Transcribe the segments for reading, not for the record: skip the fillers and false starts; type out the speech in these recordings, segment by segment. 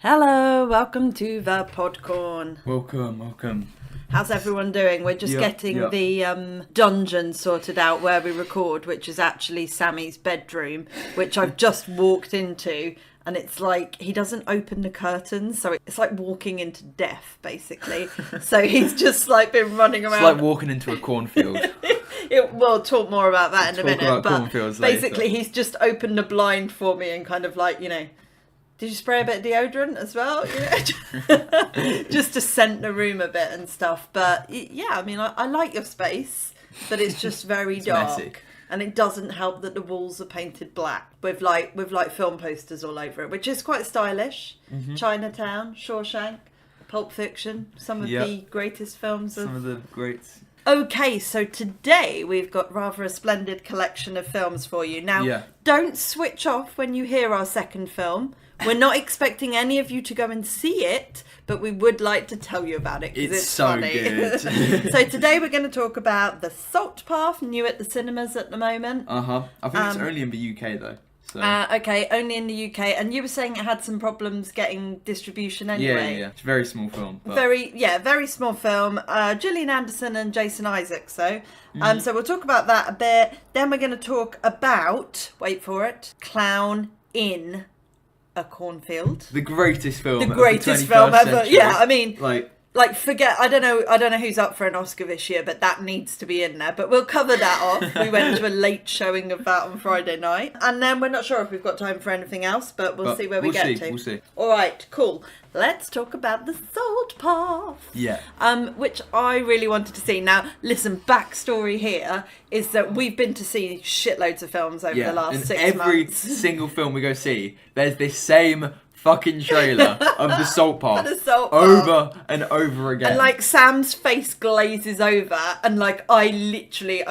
Hello, welcome to the Podcorn. Welcome. How's everyone doing? We're just getting the dungeon sorted out where we record, which is actually Sammy's bedroom, which I've just walked into. And it's like, he doesn't open the curtains, so it's like walking into death, basically. So he's just like been running around. It's like walking into a cornfield. We'll talk more about that in a minute. About but cornfields basically, later. He's just opened the blind for me and kind of like, did you spray a bit of deodorant as well? Just to scent the room a bit and stuff. But yeah, I mean, I like your space, but it's just very dark. Messy. And it doesn't help that the walls are painted black with like film posters all over it, which is quite stylish. Mm-hmm. Chinatown, Shawshank, Pulp Fiction, some of the greatest films. Some of the greats. Okay, so today we've got rather a splendid collection of films for you. Now, don't switch off when you hear our second film. We're not expecting any of you to go and see it, but we would like to tell you about it because it's so funny. Good. So today we're going to talk about The Salt Path, new at the cinemas at the moment. I think it's only in the UK though. So. Okay, only in the UK. And you were saying it had some problems getting distribution anyway. Yeah. It's a very small film. But... Very small film. Gillian Anderson and Jason Isaacs, so we'll talk about that a bit. Then we're going to talk about, wait for it, Clown in a Cornfield. The greatest film. The greatest film ever. Century. Yeah, I mean, like forget. I don't know who's up for an Oscar this year, but that needs to be in there. But we'll cover that off. We went to a late showing of that on Friday night, and then we're not sure if we've got time for anything else, but we'll see where we get to. We'll see. All right, cool. Let's talk about The Salt Path. Yeah. Which I really wanted to see. Now, listen, backstory here is that we've been to see shitloads of films over the last 6 months. Every single film we go see, there's this same fucking trailer of The Salt Path. Over and over again. And like Sam's face glazes over and like I'm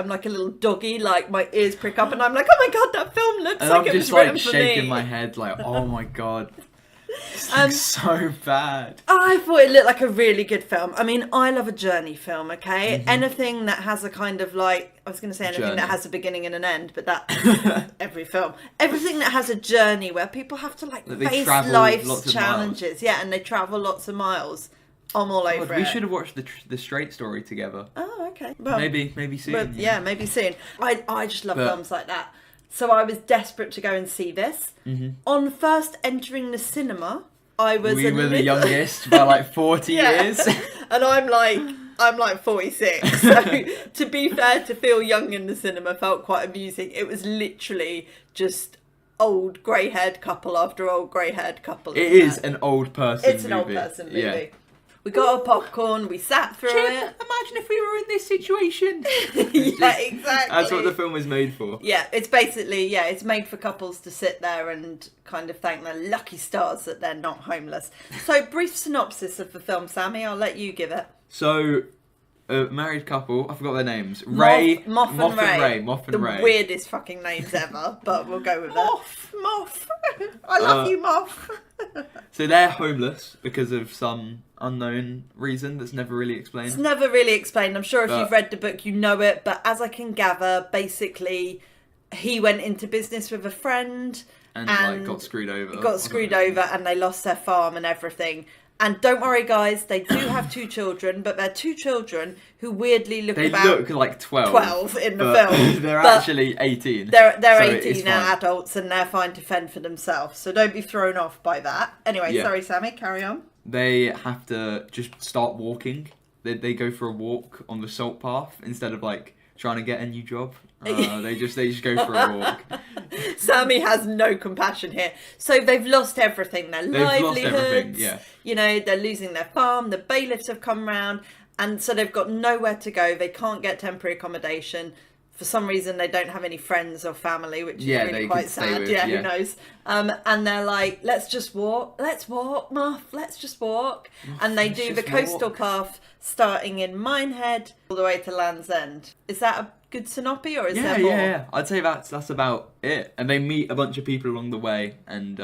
like a little doggy, like my ears prick up and I'm like, oh my god, that film looks and like it was written for me. I'm just like shaking my head like, oh my god. This looks so bad. I thought it looked like a really good film. I mean, I love a journey film, okay? Mm-hmm. Anything that has a kind of like, I was going to say anything that has a beginning and an end, but that's every film. Everything that has a journey where people have to like face life's challenges. Yeah, and they travel lots of miles. I'm all over it. We should have watched the Straight Story together. Oh, okay. Well, maybe soon. Yeah, maybe soon. I just love films like that. So I was desperate to go and see this. Mm-hmm. On first entering the cinema, we were the youngest by like 40 years. And I'm like 46. So to be fair, to feel young in the cinema felt quite amusing. It was literally just old grey-haired couple after old grey-haired couple. It is an old person movie. It's an old person movie. Yeah. We got our popcorn, we sat through it. Imagine if we were in this situation. Yeah, exactly. That's what the film was made for. Yeah, it's basically, it's made for couples to sit there and kind of thank their lucky stars that they're not homeless. So, brief synopsis of the film, Sammy, I'll let you give it. So, a married couple, I forgot their names. Moth and Ray. The weirdest fucking names ever, but we'll go with Moth. I love you, Moth. So they're homeless because of some unknown reason that's never really explained. It's never really explained. I'm sure if you've read the book, you know it. But as I can gather, basically, he went into business with a friend and like, got screwed over. And they lost their farm and everything. And don't worry, guys, they do have 2 children, but they're 2 children who weirdly look like 12. 12 in the film. They're actually 18. They're 18 now, adults, and they're fine to fend for themselves. So don't be thrown off by that. Anyway, sorry, Sammy, carry on. They have to just start walking. They go for a walk on the Salt Path instead of like trying to get a new job. They just go for a walk. Sammy has no compassion here. So they've lost everything. Their livelihoods. They're losing their farm. The bailiffs have come round, and so they've got nowhere to go. They can't get temporary accommodation. For some reason, they don't have any friends or family, which is really quite sad. Who knows? And they're like, let's just walk. Let's walk, Muff. Let's just walk. And they do the coastal path starting in Minehead all the way to Land's End. Is that a good synopsis, or is there more? Yeah. I'd say that's about it. And they meet a bunch of people along the way, and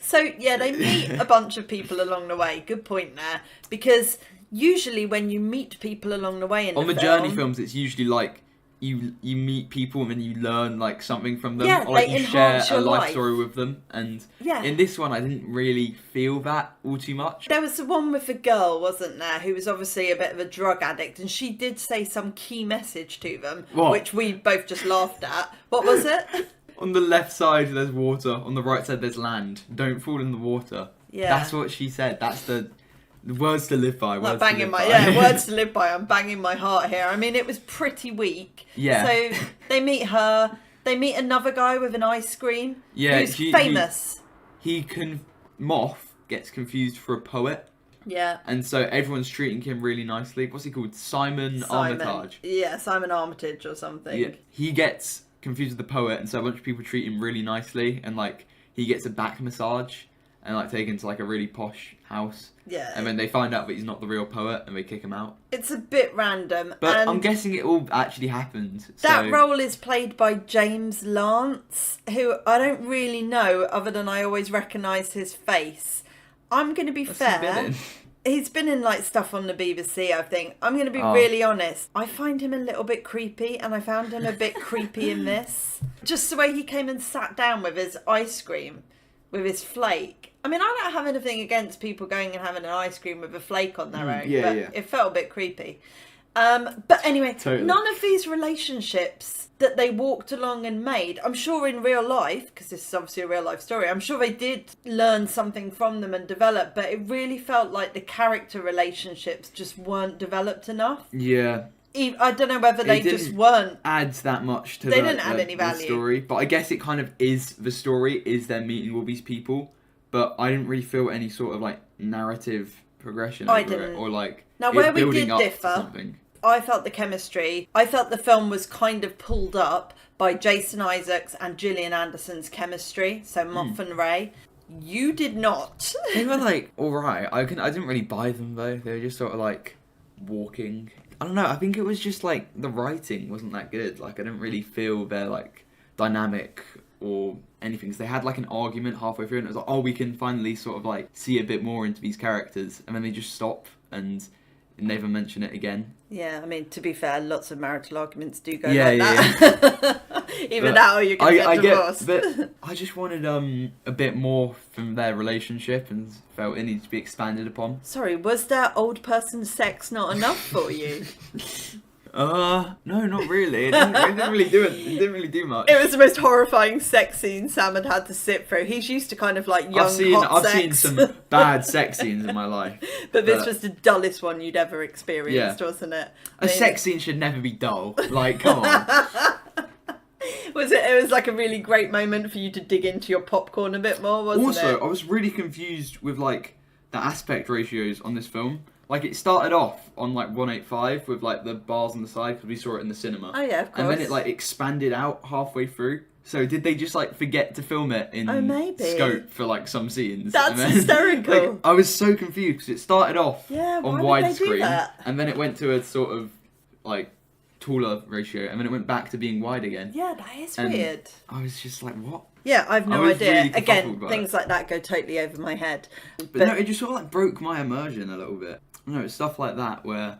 So they meet a bunch of people along the way. Good point there, because usually when you meet people along the way in on the journey films, it's usually like you meet people and then you learn like something from them, Yeah, or like they you share enhance a your life life. story with them. And Yeah. in this one, I didn't really feel that all too much. There was the one with the girl, wasn't there, who was obviously a bit of a drug addict, and she did say some key message to them, What? which we both just laughed at. What was it? On the left side, there's water. On the right side, there's land. Don't fall in the water. Yeah. That's what she said. That's the words to live by. Like Words to banging live my by. words to live by. I'm banging my heart here. I mean, it was pretty weak. Yeah. So they meet her. They meet another guy with an ice cream. Yeah, who's famous. Moth gets confused for a poet, Yeah. and so everyone's treating him really nicely. What's he called? Simon Armitage. Yeah, Simon Armitage or something. Yeah. He gets confused with the poet, and so a bunch of people treat him really nicely, and like he gets a back massage and like taken to like a really posh house. Yeah. And then they find out that he's not the real poet, and they kick him out. It's a bit random. But and I'm guessing it all actually happened. that so... role is played by James Lance, who I don't really know, other than I always recognise his face. I'm going to be What's he been fair. in? He's been in like stuff on the BBC, I think. I'm going to be really honest. I find him a little bit creepy, and I found him a bit creepy in this. Just the way he came and sat down with his ice cream, with his flake. I mean, I don't have anything against people going and having an ice cream with a flake on their own, yeah, but yeah. it felt a bit creepy. But anyway, Totally. none of these relationships that they walked along and made, I'm sure in real life, because this is obviously a real life story, I'm sure they did learn something from them and develop, but it really felt like the character relationships just weren't developed enough. Yeah. I don't know whether they just weren't. Adds that much to They didn't add any the value. story, but I guess it kind of is the story, is them meeting all these people, but I didn't really feel any sort of like narrative progression I over didn't. it, or like Now, it where we building did up to differ, something. I felt the chemistry. I felt the film was kind of pulled up by Jason Isaacs and Gillian Anderson's chemistry. So Moth and Ray. You did not. They were like alright. I didn't really buy them though. They were just sort of like walking. I don't know. I think it was just like the writing wasn't that good. Like I didn't really feel their like dynamic or anything. 'Cause they had like an argument halfway through, and it was like, oh, we can finally sort of like see a bit more into these characters, and then they just stop and never mention it again. Yeah, I mean, to be fair, lots of marital arguments do go Yeah, like that. Either But that or you can get divorced. But I just wanted a bit more from their relationship, and felt it needed to be expanded upon. Sorry, was that old person sex not enough for you? No, not really. It didn't really do it. It didn't really do much. It was the most horrifying sex scene Sam had to sit through. He's used to kind of like young, hot I've sex. seen some bad sex scenes in my life. But this was the dullest one you'd ever experienced, Yeah. wasn't it? A sex scene should never be dull. Like, come on. It was like a really great moment for you to dig into your popcorn a bit more, wasn't Also, it? I was really confused with like the aspect ratios on this film. Like it started off on like 1:8:5 with like the bars on the side because we saw it in the cinema. Oh yeah, of course. And then it like expanded out halfway through. So did they just like forget to film it in maybe. scope for like some scenes? That's And then, hysterical. Like, I was so confused because it started off Yeah, on why would they do widescreen that? and then it went to a sort of like taller ratio and then it went back to being wide again. Yeah, that is And weird. I was just like, what? Yeah, I've I no was idea. really Again, befuddled by things like that go totally over my head. But no, it just sort of like broke my immersion a little bit. No, it's stuff like that where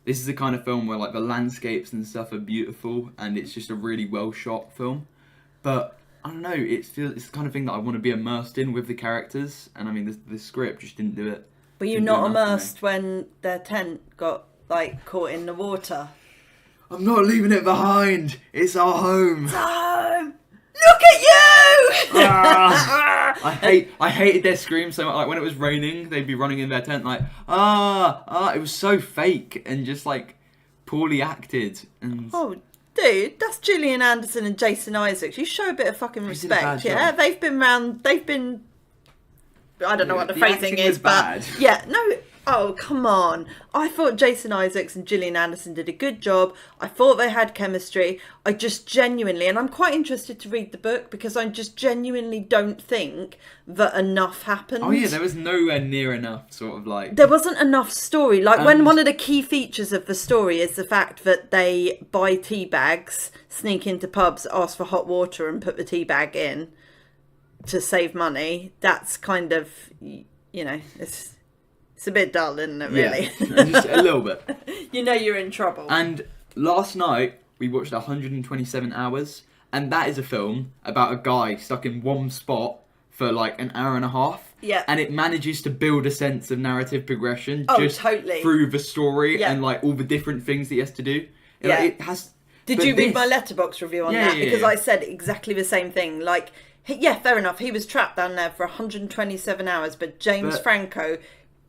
this is the kind of film where like the landscapes and stuff are beautiful and it's just a really well shot film. But I don't know, it's the kind of thing that I want to be immersed in with the characters, and I mean the script just didn't do it. Were you Didn't do not enough for me. immersed when their tent got like caught in the water? I'm not leaving it behind. It's our home. Tom, look at you! I hated their screams so much. Like when it was raining, they'd be running in their tent like It was so fake and just like poorly acted. And Oh, dude, that's Gillian Anderson and Jason Isaacs. You show a bit of fucking did a respect, bad yeah? job. They've been. I don't know what the The phrasing acting is, was bad. but yeah, no. Oh, come on. I thought Jason Isaacs and Gillian Anderson did a good job. I thought they had chemistry. I just genuinely, and I'm quite interested to read the book because I just genuinely don't think that enough happened. oh yeah, there was nowhere near enough sort of like. There wasn't enough story. Like when And- one of the key features of the story is the fact that they buy tea bags, sneak into pubs, ask for hot water and put the tea bag in to save money. That's kind of, it's a bit dull, isn't it, really? Yeah, just a little bit. You know you're in trouble. And last night we watched 127 Hours, and that is a film about a guy stuck in one spot for like an hour and a half. Yeah. And it manages to build a sense of narrative progression totally. through the story and like all the different things that he has to do. Yeah. Like, it has. Did you read my letterbox review on that? Because I said exactly the same thing. Like, yeah, fair enough. He was trapped down there for 127 hours, but James Franco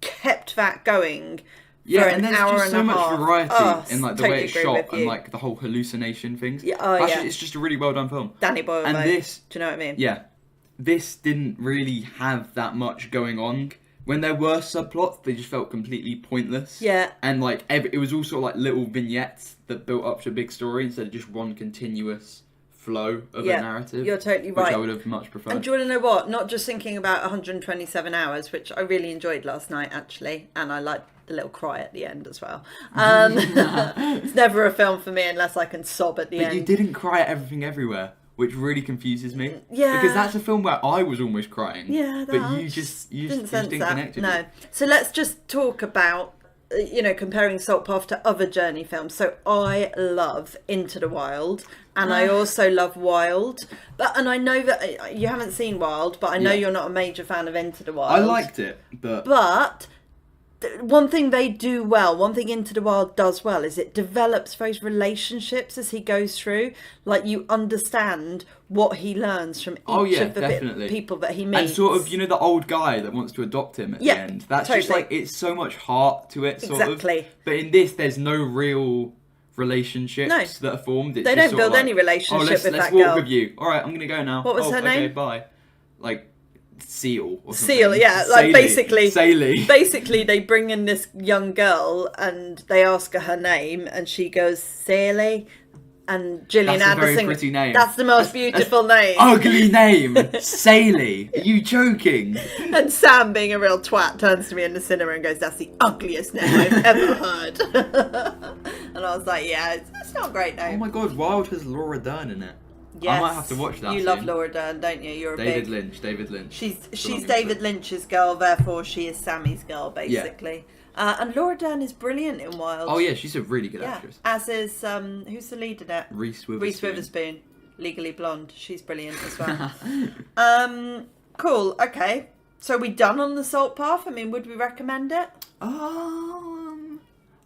kept that going for an hour and a half. Yeah, and there's just so much variety in like the way it's shot and like the whole hallucination things. Yeah, Actually, it's just a really well done film. Danny Boyle, and this, do you know what I mean? Yeah, this didn't really have that much going on. When there were subplots, they just felt completely pointless. Yeah. And like it was all sort of like little vignettes that built up to a big story instead of just one continuous flow of a narrative. You're totally right. Which I would have much preferred. And do you want to know what? Not just thinking about 127 Hours, which I really enjoyed last night, actually. And I liked the little cry at the end as well. It's never a film for me unless I can sob at the end. But you didn't cry at Everything Everywhere, which really confuses me. Yeah. Because that's a film where I was almost crying. Yeah, but you just didn't connect with No. it. So let's just talk about, comparing Salt Path to other journey films. So I love Into the Wild, and I also love Wild. And I know that you haven't seen Wild, but I know you're not a major fan of Into the Wild. I liked it, But one thing they do well, one thing Into the Wild does well, is it develops those relationships as he goes through. Like, you understand what he learns from each of the people that he meets. And sort of, the old guy that wants to adopt him at the end. That's just like, it's so much heart to it, sort of. But in this, there's no real relationships that are formed. It's they just don't build any relationship with that girl. Let's walk with you. All right, I'm going to go now. What was her name? Okay, bye. Like... Seal or something. Seal, yeah. Like Saley. Basically, they bring in this young girl and they ask her name, and she goes Saley. And Gillian Anderson. That's a very pretty name. That's the most beautiful name. Ugly name, Saley. Are you joking? And Sam, being a real twat, turns to me in the cinema and goes, "That's the ugliest name I've ever heard." And I was like, "Yeah, it's not a great name." Oh my god, Wild has Laura Dern in it. Yes. I might have to watch that. You love Laura Dern, don't you? You're a David Lynch. She's David Lynch's girl, therefore she is Sammy's girl, basically. Yeah. And Laura Dern is brilliant in Wild. Oh yeah, she's a really good actress. As is who's the lead in it? Reese Witherspoon. Reese Witherspoon, Legally Blonde. She's brilliant as well. Cool. Okay. So are we done on the Salt Path? I mean, would we recommend it? I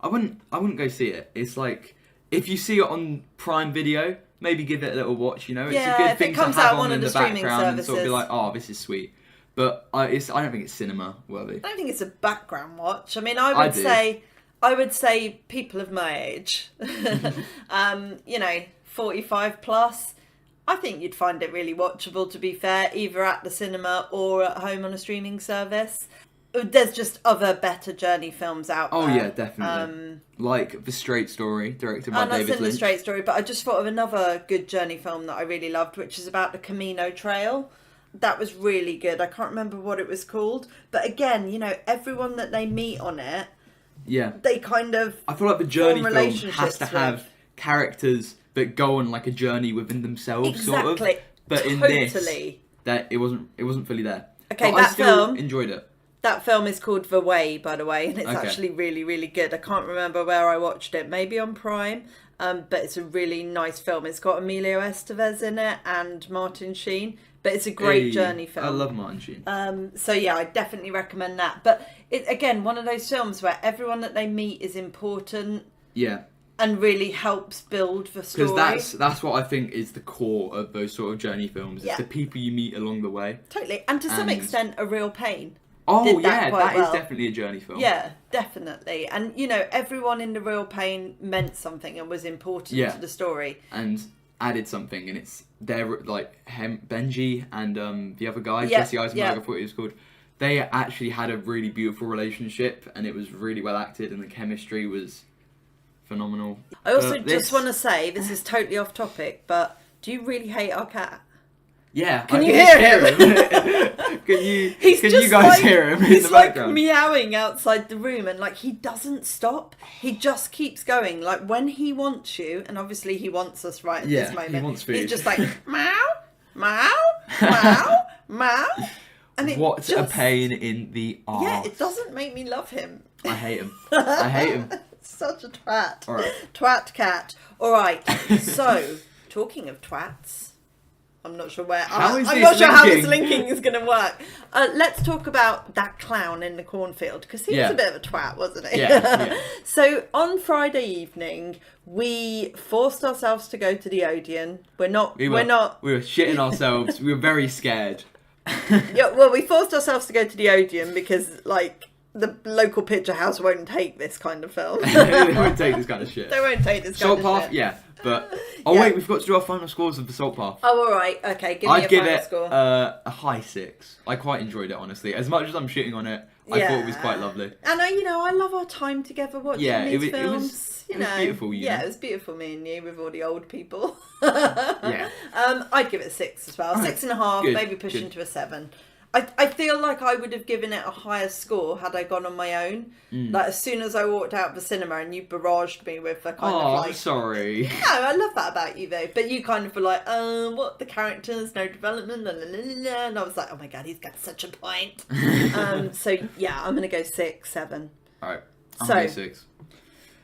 wouldn't go see it. It's like, if you see it on Prime Video, maybe give it a little watch, It's a good thing to have on in the background and sort of be like, oh, this is sweet. But I don't think it's cinema worthy. I don't think it's a background watch. I mean, I would say people of my age, 45 plus, I think you'd find it really watchable, to be fair, either at the cinema or at home on a streaming service. There's just other better journey films out there. Oh yeah, definitely. Like The Straight Story, directed by David Lynch. And I've seen The Straight Story, but I just thought of another good journey film that I really loved, which is about the Camino Trail. That was really good. I can't remember what it was called, but again, everyone that they meet on it, they kind of. I feel like the journey film has to have characters that go on like a journey within themselves, exactly. sort of. But in this, that it wasn't fully there. Okay, but I still enjoyed it. That film is called The Way, by the way, and it's actually really, really good. I can't remember where I watched it. Maybe on Prime, but it's a really nice film. It's got Emilio Estevez in it and Martin Sheen, but it's a great journey film. I love Martin Sheen. So yeah, I definitely recommend that. But again, one of those films where everyone that they meet is important. Yeah. And really helps build the story. Because that's what I think is the core of those sort of journey films. It's the people you meet along the way. Totally. And to some extent, a real pain. Oh yeah, that is definitely a journey film. Yeah, definitely. And everyone in The Real Pain meant something and was important to the story. And added something, and it's like Benji and the other guy, Jesse Eisenberg, I thought he was called. They actually had a really beautiful relationship, and it was really well acted, and the chemistry was phenomenal. I also just want to say, this is totally off topic, but do you really hate our cat? Yeah, can you hear him? Can you guys hear him in the background? He's like meowing outside the room, and like he doesn't stop. He just keeps going. Like when he wants you, and obviously he wants us right at this moment. He wants food. He's just like meow, meow, meow, meow. And what a pain in the arse. Yeah, it doesn't make me love him. I hate him. I hate him. Such a twat. All right. Twat cat. All right. So, talking of twats, I'm not sure where. I'm not sure how this linking is going to work. Let's talk about that clown in the cornfield, because he was a bit of a twat, wasn't he? Yeah. So on Friday evening, we forced ourselves to go to the Odeon. We were shitting ourselves. We were very scared. Yeah, well, we forced ourselves to go to the Odeon because, like, the local picture house won't take this kind of film. They won't take this kind of shit. They won't take this kind of Salt shit. Path, yeah. But wait, we forgot to do our final scores of the Salt Path. Oh, all right. Okay, give me I'd a give final it score. a high 6. I quite enjoyed it, honestly. As much as I'm shitting on it, I thought it was quite lovely. And I love our time together watching these films. It was beautiful. It was beautiful, me and you, with all the old people. Yeah. I'd give it a 6 as well. 6.5, Good, maybe pushing to a 7. I feel like I would have given it a higher score had I gone on my own. Like, as soon as I walked out of the cinema and you barraged me with a kind of like... I'm sorry. No, I love that about you though. But you kind of were like, what, the characters, no development, la, la, la, la. And I was like, oh my God, he's got such a point. So yeah, I'm going to go 6, 7. Alright, I'm going to go 6.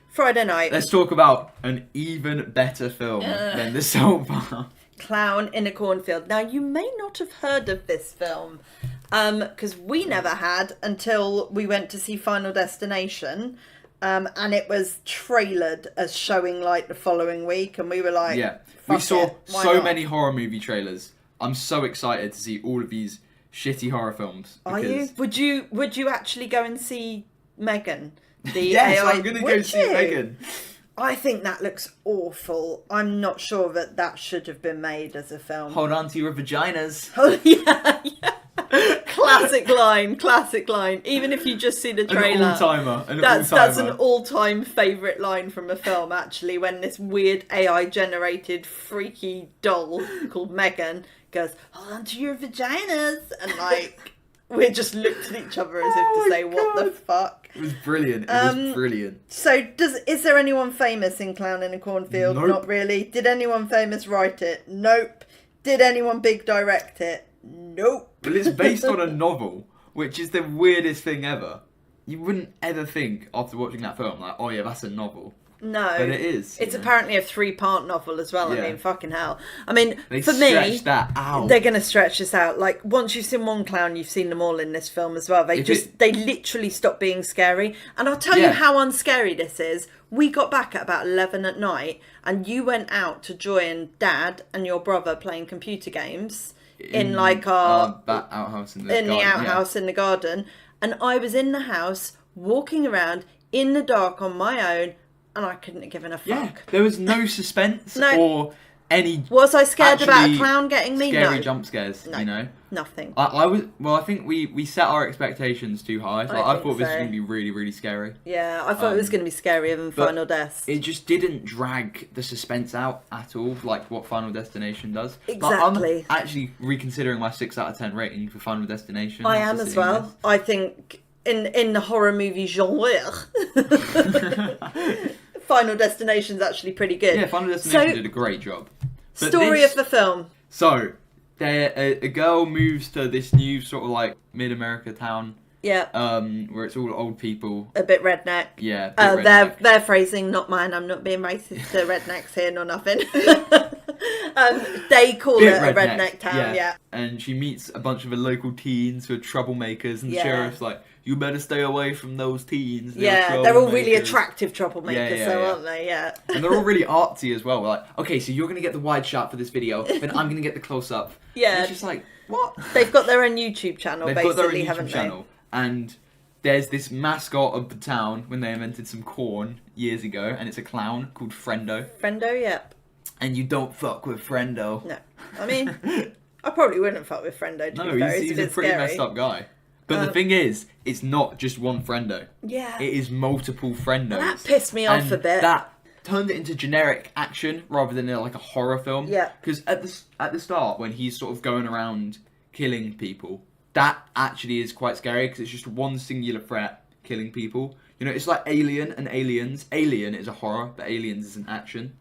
Friday night. Let's talk about an even better film than The Salt Path. Clown in a Cornfield. Now, you may not have heard of this film, because we never had until we went to see Final Destination, and it was trailered as showing like the following week, and we were like, yeah, we saw why not? many horror movie trailers. I'm so excited to see all of these shitty horror films. Are you? Would you actually go and see Megan? Yes, I'm gonna go see Megan. I think that looks awful. I'm not sure that should have been made as a film. Hold on to your vaginas. Oh, yeah. Classic line. Even if you just see the trailer. An all-timer. That's an all-time favourite line from a film, actually, when this weird AI-generated freaky doll called Megan goes, hold on to your vaginas. And, like, we just looked at each other as if to say, what the fuck? It was brilliant. It was brilliant. So, is there anyone famous in Clown in a Cornfield? Nope. Not really. Did anyone famous write it? Nope. Did anyone big direct it? Nope. Well, it's based on a novel, which is the weirdest thing ever. You wouldn't ever think after watching that film, like, oh yeah, that's a novel. No. But it is. It's apparently a 3-part novel as well. Yeah. I mean, fucking hell. I mean, they for me, stretch that out. They're going to stretch this out. Like, once you've seen one clown, you've seen them all in this film as well. They literally stop being scary. And I'll tell you how unscary this is. We got back at about 11 at night, and you went out to join Dad and your brother playing computer games in like our that outhouse in the outhouse in the garden. And I was in the house walking around in the dark on my own. And I couldn't have given a fuck. Yeah, there was no suspense or any. Was I scared about a clown getting me? Scary jump scares. No, you know, nothing. I was. Well, I think we set our expectations too high. Like, I thought this was going to be really, really scary. Yeah, I thought it was going to be scarier than Final Death. It just didn't drag the suspense out at all, like what Final Destination does. Exactly. Like, I'm actually reconsidering my 6 out of 10 rating for Final Destination. I am as well. This. I think in the horror movie genre. Final Destination's actually pretty good. Yeah, Final Destination did a great job. But story of the film. So, a girl moves to this new sort of like mid-America town. Yeah. Where it's all old people. A bit redneck. Yeah. Redneck. Their phrasing, not mine. I'm not being racist to rednecks here nor nothing. They call it a redneck town. Yeah. And she meets a bunch of the local teens who are troublemakers, and the sheriff's like, you better stay away from those teens. They're all really attractive troublemakers, aren't they? Yeah. And they're all really artsy as well. We're like, okay, so you're going to get the wide shot for this video, then I'm going to get the close-up. Yeah. And it's just like, what? They've got their own YouTube channel, They've got their own YouTube channel. And there's this mascot of the town when they invented some corn years ago, and it's a clown called Friendo. Friendo, yep. And you don't fuck with Friendo. No. I mean, I probably wouldn't fuck with Friendo, to be fair. He's a pretty messed up guy. But the thing is, it's not just one Friendo. Yeah. It is multiple Friendos. That pissed me off a bit. That turned it into generic action rather than like a horror film. Yeah. Because at the start, when he's sort of going around killing people, that actually is quite scary because it's just one singular threat killing people. You know, it's like Alien and Aliens. Alien is a horror, but Aliens is an action.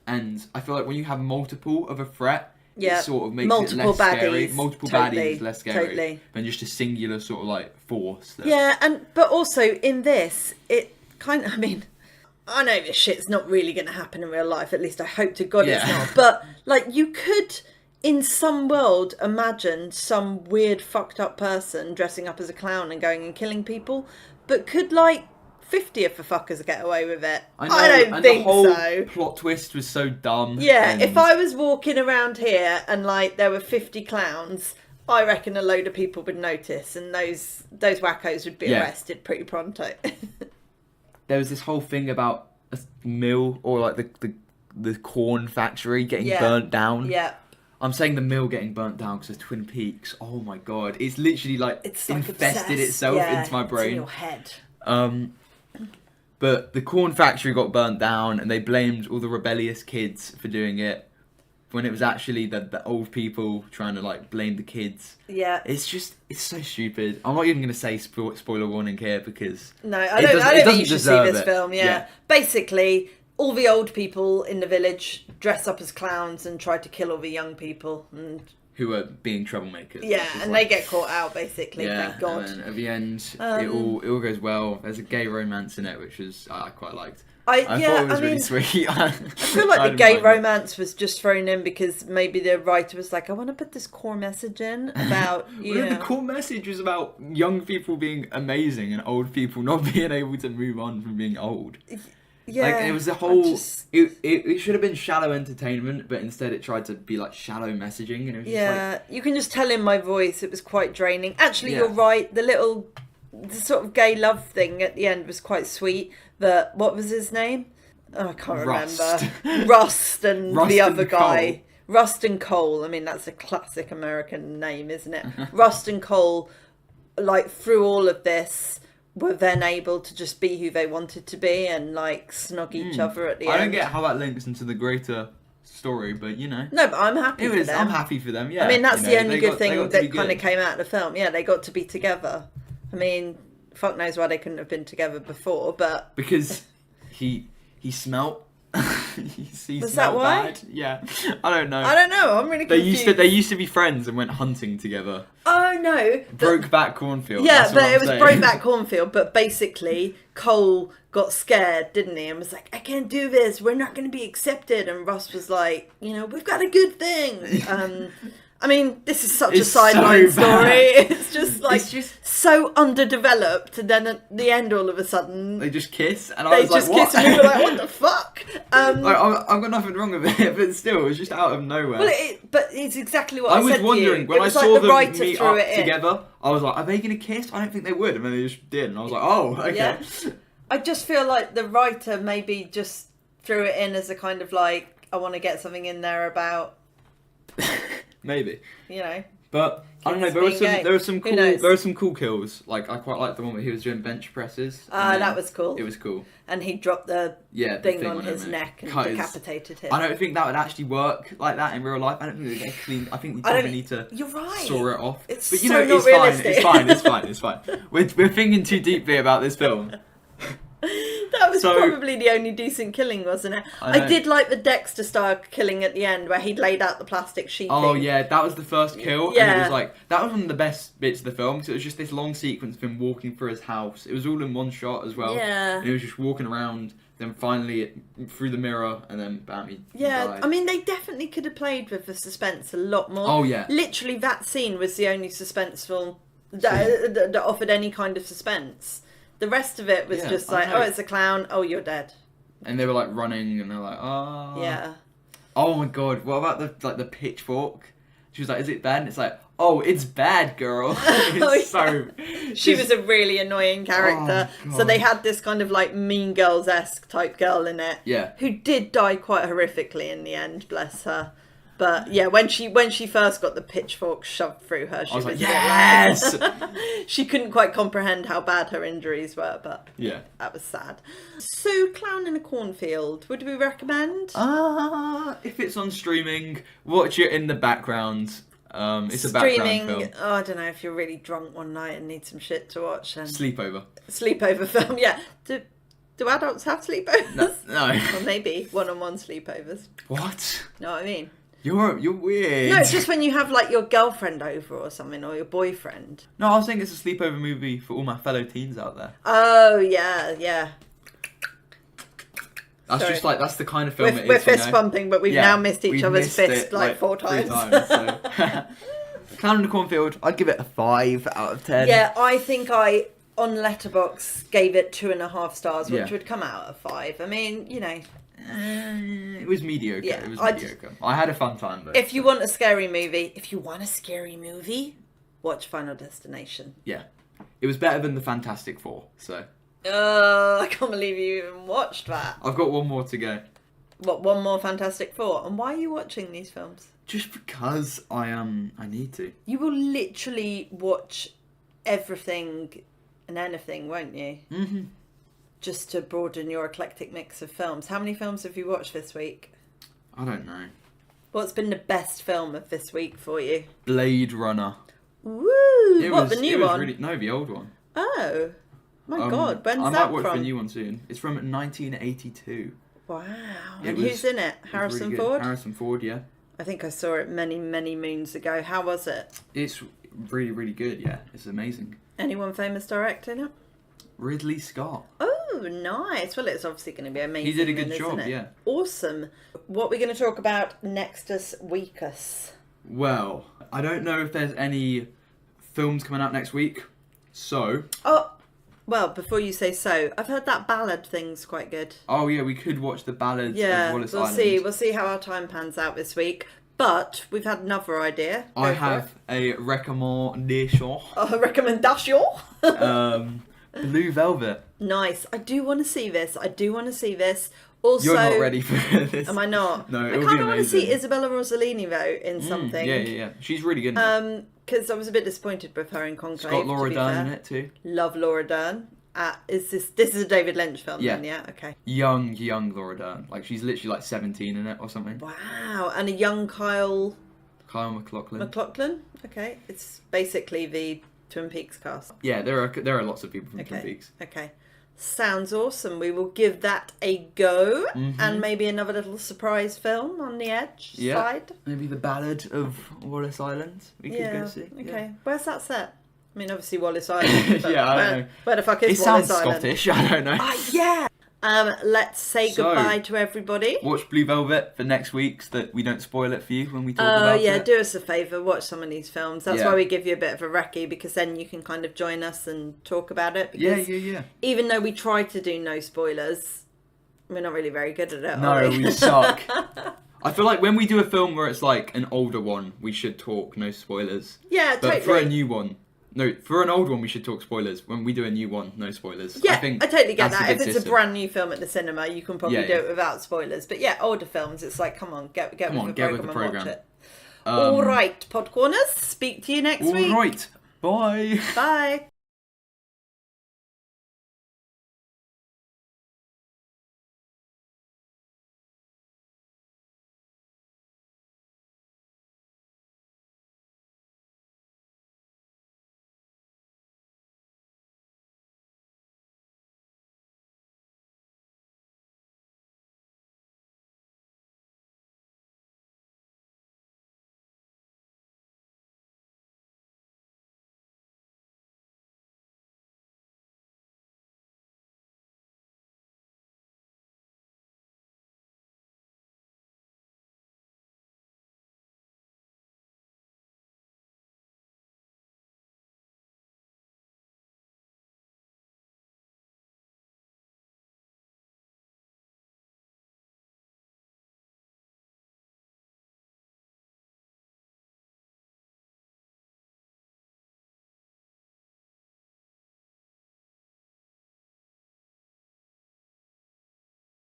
And I feel like when you have multiple of a threat, it sort of makes it less scary. Multiple baddies is less scary than just a singular sort of like force. Yeah, but also in this, it kind of, I mean, I know this shit's not really going to happen in real life. At least I hope to God it's not. But, like, you could, in some world, imagine some weird, fucked up person dressing up as a clown and going and killing people. But could, like, 50 of the fuckers get away with it? I know, I don't think the whole so. plot twist was so dumb. Yeah, if I was walking around here and, like, there were 50 clowns, I reckon a load of people would notice, and those wackos would be arrested pretty pronto. There was this whole thing about a mill, or like the corn factory getting burnt down. Yeah. I'm saying the mill getting burnt down because of Twin Peaks. Oh my god, it's literally like it's infested itself into my brain. It's in your head. But the corn factory got burnt down, and they blamed all the rebellious kids for doing it, when it was actually the old people trying to like blame the kids. Yeah. It's so stupid. I'm not even going to say spoiler warning here because no, I don't think you should see this film. Yeah. Basically, all the old people in the village dress up as clowns and try to kill all the young people and who are being troublemakers. Yeah, and they get caught out basically. Thank God. And at the end, it all goes well. There's a gay romance in it, which I quite liked. I thought it was really sweet. I feel like the gay romance was just thrown in because maybe the writer was like, I want to put this core message in about, The core message was about young people being amazing and old people not being able to move on from being old. Yeah. Like, it was a whole... It should have been shallow entertainment, but instead it tried to be, like, shallow messaging. And it was just like... You can just tell in my voice it was quite draining. Actually, you're right. The sort of gay love thing at the end was quite sweet. But what was his name? Oh, I can't remember. Rust and the other guy. Rust and Cole. I mean, that's a classic American name, isn't it? Rust and Cole, like, through all of this, were then able to just be who they wanted to be and, like, snog each other at the end. I don't get how that links into the greater story, but, No, but I'm happy for them. I'm happy for them, yeah. I mean, that's the only good thing that kind of came out of the film. Yeah, they got to be together. I mean... Fuck knows why they couldn't have been together before, but... Because he smelt... he Was that why? Bad. Yeah. I don't know. I'm really confused. They used to be friends and went hunting together. Oh, no. Brokeback Cornfield. Yeah, but it was Brokeback Cornfield, but basically Cole got scared, didn't he? And was like, I can't do this. We're not going to be accepted. And Russ was like, we've got a good thing. I mean, this is such a sideline story. It's just like so underdeveloped, and then at the end, all of a sudden, they just kiss, and I was like, "What?" And we were like, "What the fuck?" I've got nothing wrong with it, but still, it was just out of nowhere. Well, but it's exactly what I said. I was wondering to you. when I saw them meet up it together. I was like, "Are they going to kiss?" I don't think they would, and then they just did, and I was like, "Oh, okay." Yeah. I just feel like the writer maybe just threw it in as a kind of like, I want to get something in there about. Maybe. But I don't know. There were some cool kills. Like I quite liked the one where he was doing bench presses. That was cool. It was cool. And he dropped the thing on his neck and decapitated him. I don't think that would actually work like that in real life. I don't think they get clean. I think you probably need to. You're right. Saw it off. It's but not realistic. It's fine. We're thinking too deeply about this film. That was probably the only decent killing, wasn't it? I did like the Dexter style killing at the end where he'd laid out the plastic sheeting. Oh yeah, that was the first kill. Yeah. And it was like, that was one of the best bits of the film because it was just this long sequence of him walking through his house. It was all in one shot as well. Yeah. And he was just walking around, then finally through the mirror, and then bam, he died. I mean, they definitely could have played with the suspense a lot more. Oh yeah. Literally, that scene was the only suspenseful that offered any kind of suspense. The rest of it was just like, oh, it's a clown. Oh, you're dead. And they were like running, and they're like, oh. Yeah. Oh my god! What about the pitchfork? She was like, "Is it bad?" And it's like, "Oh, it's bad, girl." She was a really annoying character. So they had this kind of like Mean Girls-esque type girl in it. Yeah. Who did die quite horrifically in the end. Bless her. But yeah, when she first got the pitchfork shoved through her, she was like, yes! She couldn't quite comprehend how bad her injuries were, but yeah, that was sad. So, Clown in a Cornfield, would we recommend? If it's on streaming, watch it in the background. It's a background film. Oh, I don't know, if you're really drunk one night and need some shit to watch. Then... Sleepover film, yeah. Do adults have sleepovers? No. Or maybe one-on-one sleepovers. What? Know what I mean? You're weird. No, it's just when you have like your girlfriend over or something, or your boyfriend. No, I was saying it's a sleepover movie for all my fellow teens out there. Oh, yeah. That's Sorry. just like, that's the kind of film it is. We're fist bumping, but we've now missed each we've other's missed fist it, like 4 times. 3 times so. Clown in the Cornfield, I'd give it a 5 out of 10. Yeah, I think I, on Letterboxd, gave it 2.5 stars, which Yeah. would come out of 5. I mean, you know. It was mediocre. Yeah, It was mediocre. I had a fun time though. If you want a scary movie, watch Final Destination. Yeah. It was better than the Fantastic Four, so. I can't believe you even watched that. I've got one more to go. What, one more Fantastic Four? And why are you watching these films? Just because I need to. You will literally watch everything and anything, won't you? Mm-hmm. Just to broaden your eclectic mix of films. How many films have you watched this week? I don't know. What's been the best film of this week for you? Blade Runner. Woo! The new one? No, the old one. Oh. My God, when's that from? I might watch the new one soon. It's from 1982. Wow. And who's in it? Harrison Ford? Harrison Ford, yeah. I think I saw it many, many moons ago. How was it? It's really, really good, yeah. It's amazing. Anyone famous directing it? Ridley Scott. Oh, nice. Well, it's obviously going to be amazing. He did a good then, job, isn't it? yeah. Awesome. What are we going to talk about nextus weekus? Well, I don't know if there's any films coming out next week, so... Oh, well, before you say so, I've heard that ballad thing's quite good. Oh, yeah, we could watch the Ballad of Wallace Island. We'll see how our time pans out this week. But we've had another idea. I have a recommendation. A recommendation? Blue Velvet. Nice. I do want to see this. Also, you're not ready for this. Am I not? No, I kind of want to see Isabella Rossellini though in something. Yeah. She's really good in it. Because I was a bit disappointed with her in Conclave. It's got Laura Dern in it too. Love Laura Dern. This is a David Lynch film then, yeah? Okay. Young Laura Dern. Like, she's literally like 17 in it or something. Wow. And a young Kyle MacLachlan. MacLachlan? Okay. It's basically the Twin Peaks cast. Yeah, there are lots of people from Twin Peaks. Okay. Sounds awesome. We will give that a go. Mm-hmm. And maybe another little surprise film on the edge side. Maybe the Ballad of Wallace Island we could go see. Okay. Yeah. Where's that set? I mean, obviously Wallace Island. But yeah, I don't know. Where the fuck is Wallace Island? It sounds Scottish, I don't know. Yeah. Let's say goodbye to everybody. Watch Blue Velvet for next week so that we don't spoil it for you when we talk about it. Oh, yeah, do us a favour. Watch some of these films. That's why we give you a bit of a recce, because then you can kind of join us and talk about it. Because yeah. Even though we try to do no spoilers, we're not really very good at it. No, we suck. I feel like when we do a film where it's like an older one, we should talk no spoilers. Yeah, totally. But for a new one... No, for an old one, we should talk spoilers. When we do a new one, no spoilers. Yeah, I totally get that. If it's system. a brand new film at the cinema, you can probably do it without spoilers. But yeah, older films, it's like, come on, get with the program and watch it. All right, Podcorners, speak to you next week. All right, bye. Bye.